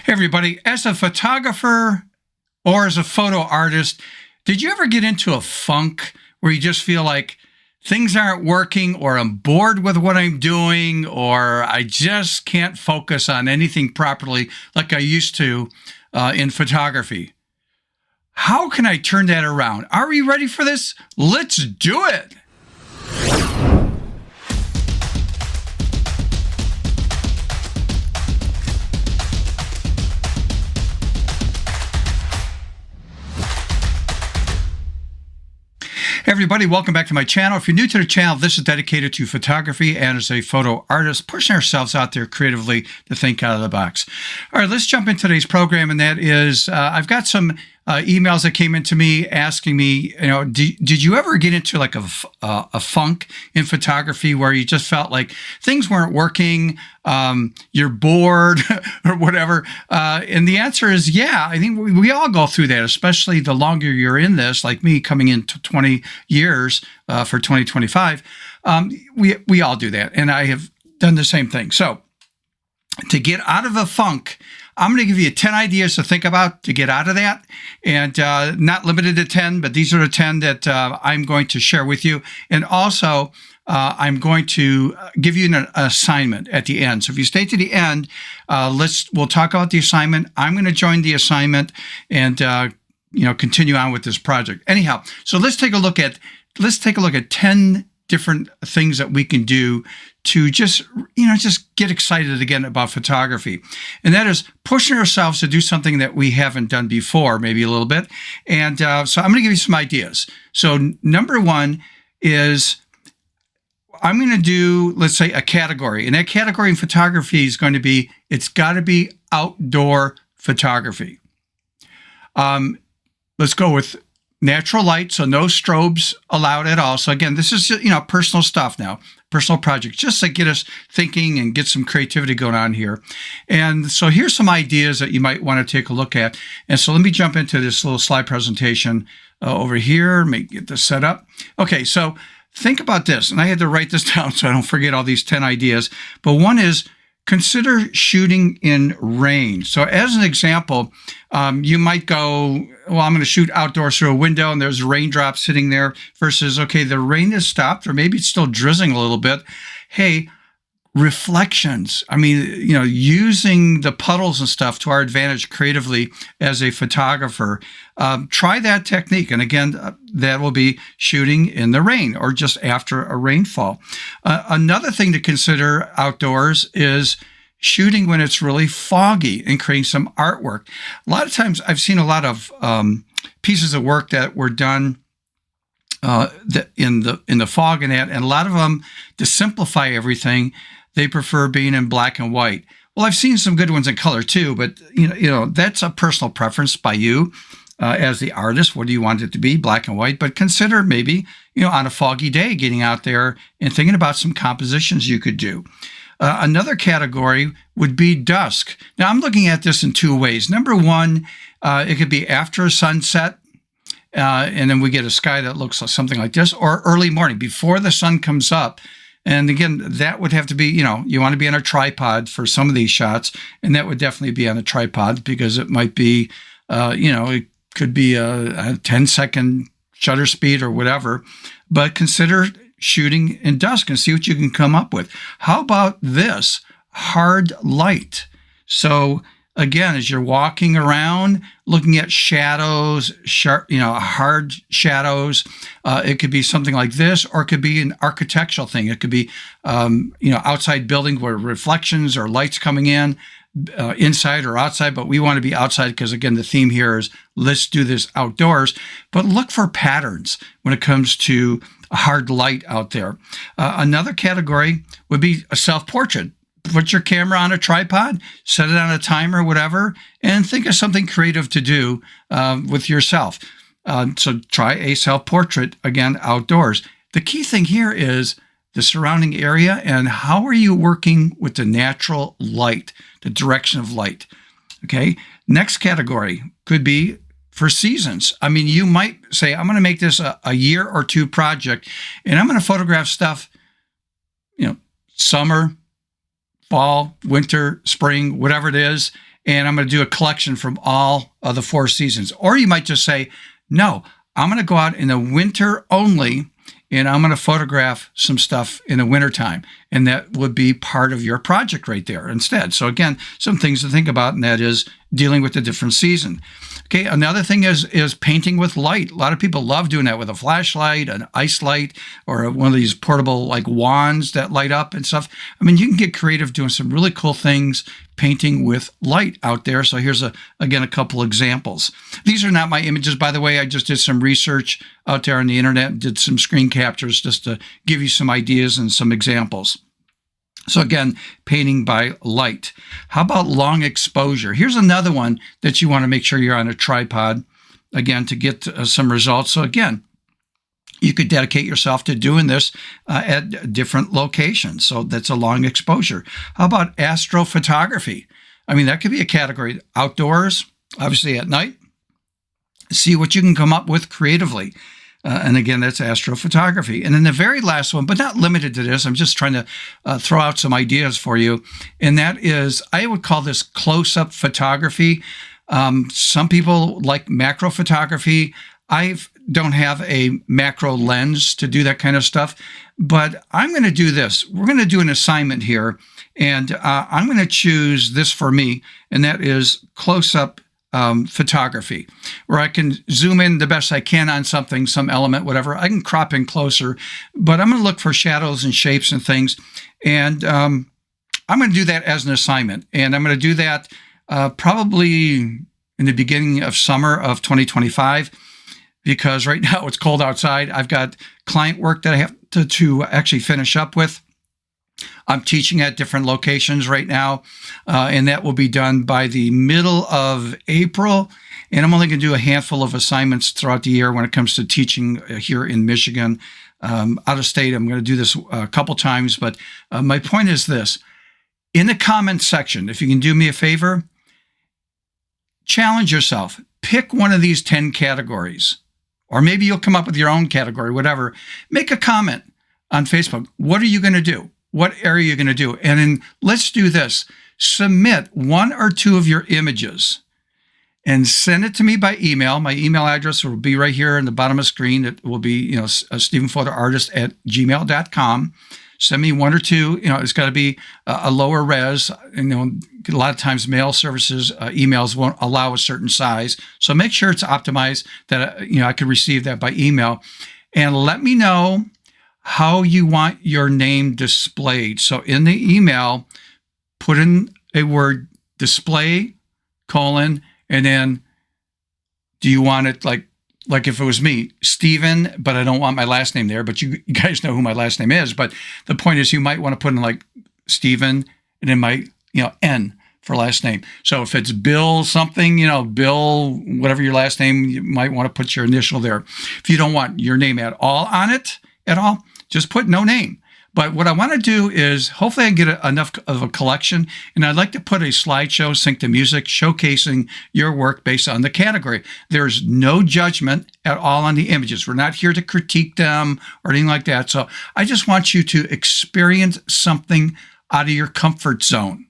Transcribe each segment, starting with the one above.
Hey, everybody. As a photographer or as a photo artist, did you ever get into a funk where you just feel like things aren't working, or I'm bored with what I'm doing, or I just can't focus on anything properly like I used to in photography? How can I turn that around? Are we ready for this? Let's do it. Hey everybody, welcome back to my channel. If you're new to the channel, this is dedicated to photography and as a photo artist, pushing ourselves out there creatively to think out of the box. All right, let's jump into today's program, and that is, I've got some emails that came into me asking me, did you ever get into like a funk in photography where you just felt like things weren't working, you're bored or whatever? And the answer is, yeah, I think we all go through that, especially the longer you're in this, like me coming into 20 years for 2025. We all do that. And I have done the same thing. So to get out of a funk, I'm going to give you 10 ideas to think about to get out of that, and not limited to 10, but these are the 10 that I'm going to share with you. And also, I'm going to give you an assignment at the end. So if you stay to the end, we'll talk about the assignment. I'm going to join the assignment and continue on with this project. Anyhow, so let's take a look at 10 different things that we can do to just get excited again about photography. And that is pushing ourselves to do something that we haven't done before, maybe a little bit. And so I'm going to give you some ideas. So number one is I'm going to do, let's say, a category. And that category in photography is going to be, it's got to be outdoor photography. Let's go with natural light, so no strobes allowed at all. So again, this is personal stuff now, personal projects, just to get us thinking and get some creativity going on here. And so here's some ideas that you might want to take a look at. And so let me jump into this little slide presentation over here. Let me get this set up. Okay, so think about this, and I had to write this down so I don't forget all these 10 ideas. But one is, consider shooting in rain. So as an example, you might go, well, I'm going to shoot outdoors through a window and there's raindrops sitting there, versus, okay, the rain has stopped, or maybe it's still drizzling a little bit. Hey, reflections. I mean, using the puddles and stuff to our advantage creatively as a photographer. Try that technique. And again, that will be shooting in the rain or just after a rainfall. Another thing to consider outdoors is shooting when it's really foggy and creating some artwork. A lot of times I've seen a lot of pieces of work that were done in the fog and that, and a lot of them, to simplify everything, they prefer being in black and white. Well, I've seen some good ones in color too, but that's a personal preference by you as the artist. What do you want it to be, black and white? But consider maybe on a foggy day getting out there and thinking about some compositions you could do. Another category would be dusk. Now I'm looking at this in two ways. Number one, it could be after sunset. And then we get a sky that looks like something like this, or early morning before the sun comes up. And again, that would have to be, you want to be on a tripod for some of these shots. And that would definitely be on a tripod, because it might be, it could be a 10-second shutter speed or whatever. But consider shooting in dusk and see what you can come up with. How about this? Hard light. So again, as you're walking around, looking at shadows, hard shadows, it could be something like this, or it could be an architectural thing. It could be, outside building where reflections or lights coming in, inside or outside, but we want to be outside because, again, the theme here is let's do this outdoors. But look for patterns when it comes to hard light out there. Another category would be a self-portrait. Put your camera on a tripod, set it on a timer, whatever, and think of something creative to do with yourself. So try a self-portrait, again, outdoors. The key thing here is the surrounding area and how are you working with the natural light, the direction of light. Okay. Next category could be for seasons. I mean, you might say, I'm going to make this a year or two project, and I'm going to photograph stuff, summer, fall, winter, spring, whatever it is. and I'm going to do a collection from all of the 4 seasons. Or you might just say, no, I'm going to go out in the winter only, and I'm going to photograph some stuff in the wintertime. And that would be part of your project right there instead. So again, some things to think about, and that is dealing with the different season. Okay, another thing is painting with light. A lot of people love doing that with a flashlight, an ice light, or one of these portable like wands that light up and stuff. I mean, you can get creative doing some really cool things painting with light out there. So here's again a couple examples. These are not my images, by the way. I just did some research out there on the internet and did some screen captures just to give you some ideas and some examples. So again, painting by light. How about long exposure? Here's another one that you want to make sure you're on a tripod, again, to get some results. So again, you could dedicate yourself to doing this at different locations. So that's a long exposure. How about astrophotography? I mean, that could be a category. Outdoors, obviously at night. See what you can come up with creatively. And again, that's astrophotography. And then the very last one, but not limited to this, I'm just trying to throw out some ideas for you. And that is, I would call this close-up photography. Some people like macro photography. I don't have a macro lens to do that kind of stuff, but I'm going to do this. We're going to do an assignment here, and I'm going to choose this for me, and that is close-up photography, where I can zoom in the best I can on something, some element, whatever. I can crop in closer, but I'm going to look for shadows and shapes and things. And I'm going to do that as an assignment. And I'm going to do that probably in the beginning of summer of 2025, because right now it's cold outside. I've got client work that I have to actually finish up with. I'm teaching at different locations right now, and that will be done by the middle of April. And I'm only going to do a handful of assignments throughout the year when it comes to teaching here in Michigan. Out of state, I'm going to do this a couple times, but my point is this. In the comments section, if you can do me a favor, challenge yourself. Pick one of these 10 categories, or maybe you'll come up with your own category, whatever. Make a comment on Facebook. What are you going to do? What area are you going to do? And then let's do this. Submit 1 or 2 of your images and send it to me by email. My email address will be right here in the bottom of the screen. It will be, stephenphotoartist@gmail.com. Send me 1 or 2. It's got to be a lower res. A lot of times mail services, emails won't allow a certain size. So make sure it's optimized that, I can receive that by email. And let me know how you want your name displayed. So in the email, put in a word display, and then do you want it like if it was me, Stephen, but I don't want my last name there, but you guys know who my last name is. But the point is you might want to put in like Stephen and then my, N for last name. So if it's Bill something, Bill, whatever your last name, you might want to put your initial there. If you don't want your name at all on it at all, just put no name. But what I want to do is hopefully I can get enough of a collection, and I'd like to put a slideshow, sync to music, showcasing your work based on the category. There's no judgment at all on the images. We're not here to critique them or anything like that. So I just want you to experience something out of your comfort zone.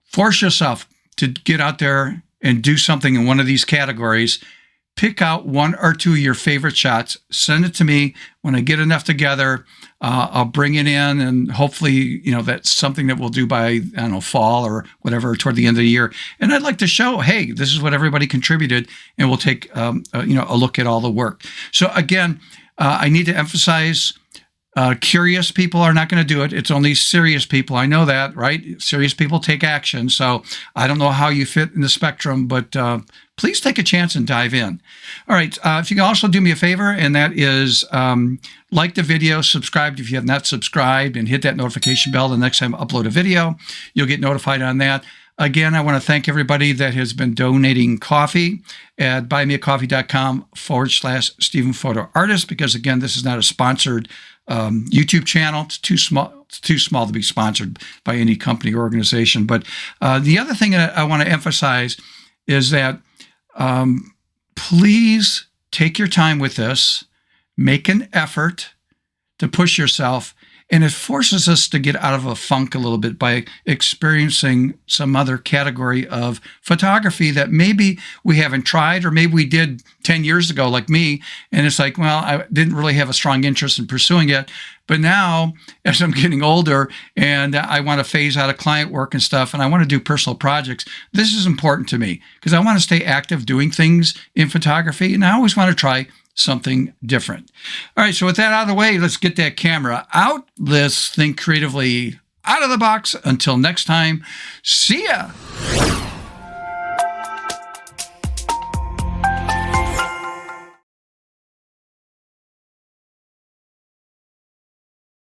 Force yourself to get out there and do something in one of these categories. Pick out 1 or 2 of your favorite shots. Send it to me. When I get enough together, I'll bring it in, and hopefully, that's something that we'll do by, fall or whatever, toward the end of the year. And I'd like to show, hey, this is what everybody contributed, and we'll take, a look at all the work. So again, I need to emphasize, curious people are not going to do it. It's only serious people. I know that, right? Serious people take action. So I don't know how you fit in the spectrum, but please take a chance and dive in. All right. If you can also do me a favor, and that is like the video, subscribe if you have not subscribed, and hit that notification bell the next time I upload a video. You'll get notified on that. Again, I want to thank everybody that has been donating coffee at buymeacoffee.com/StephenPhotoArtist, because again, this is not a sponsored YouTube channel. It's too small to be sponsored by any company or organization. But the other thing that I want to emphasize is that please take your time with this, make an effort to push yourself, And it forces us to get out of a funk a little bit by experiencing some other category of photography that maybe we haven't tried, or maybe we did 10 years ago, like me. And it's like, well, I didn't really have a strong interest in pursuing it. But now, as I'm getting older and I want to phase out of client work and stuff, and I want to do personal projects, this is important to me because I want to stay active doing things in photography. And I always want to try something different. All right, so with that out of the way, let's get that camera out. Let's think creatively out of the box. Until next time, see ya.